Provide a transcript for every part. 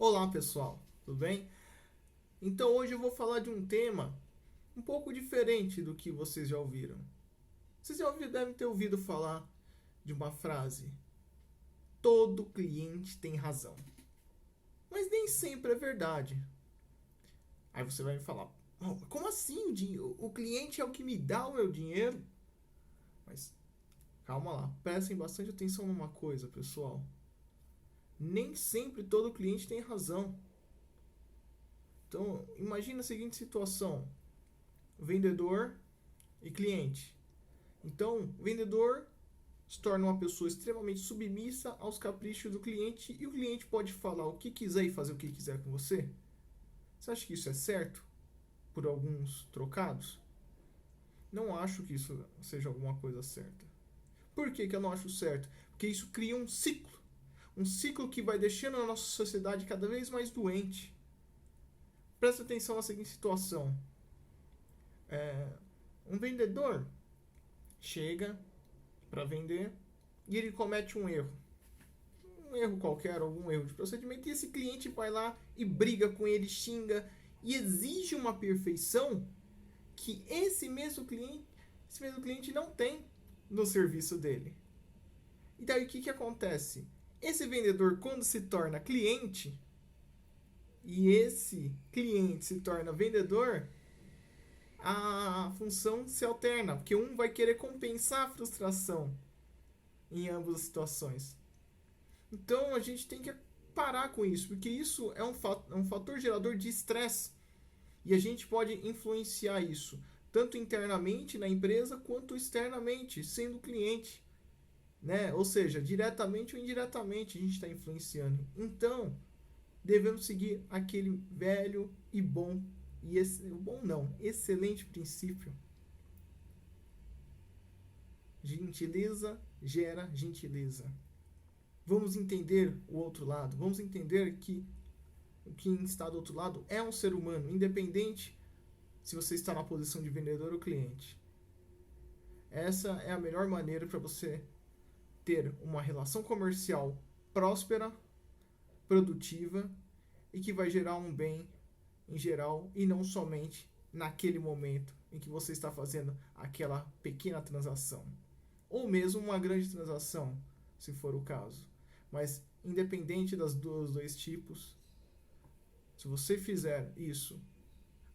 Olá pessoal, tudo bem? Então hoje eu vou falar de um tema um pouco diferente do que vocês já ouviram. Devem ter ouvido falar de uma frase: todo cliente tem razão. Mas nem sempre é verdade. Aí você vai me falar: "Oh, como assim? O cliente é o que me dá o meu dinheiro?" Mas calma lá, prestem bastante atenção numa coisa, pessoal. Nem sempre todo cliente tem razão. Então, imagine a seguinte situação: vendedor e cliente. Então, o vendedor se torna uma pessoa extremamente submissa aos caprichos do cliente e o cliente pode falar o que quiser e fazer o que quiser com você. Você acha que isso é certo? Por alguns trocados? Não acho que isso seja alguma coisa certa. Por que eu não acho certo? Porque isso cria um ciclo. Um ciclo que vai deixando a nossa sociedade cada vez mais doente. Presta atenção na seguinte situação. Um vendedor chega para vender e ele comete um erro qualquer, algum erro de procedimento, e esse cliente vai lá e briga com ele, xinga e exige uma perfeição que esse mesmo cliente não tem no serviço dele. E daí o que acontece? Esse vendedor, quando se torna cliente e esse cliente se torna vendedor, a função se alterna, porque um vai querer compensar a frustração em ambas as situações. Então a gente tem que parar com isso, porque isso é um fator gerador de estresse e a gente pode influenciar isso tanto internamente na empresa quanto externamente, sendo cliente, né? Ou seja, diretamente ou indiretamente a gente está influenciando. Então devemos seguir aquele velho e bom bom não, excelente princípio: gentileza gera gentileza. Vamos entender o outro lado, vamos entender que quem está do outro lado é um ser humano, independente se você está na posição de vendedor ou cliente. Essa é a melhor maneira para você ter uma relação comercial próspera, produtiva e que vai gerar um bem em geral e não somente naquele momento em que você está fazendo aquela pequena transação, ou mesmo uma grande transação, se for o caso. Mas independente dos dois tipos, se você fizer isso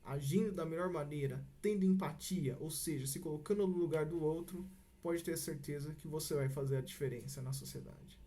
agindo da melhor maneira, tendo empatia, ou seja, se colocando no lugar do outro, pode ter certeza que você vai fazer a diferença na sociedade.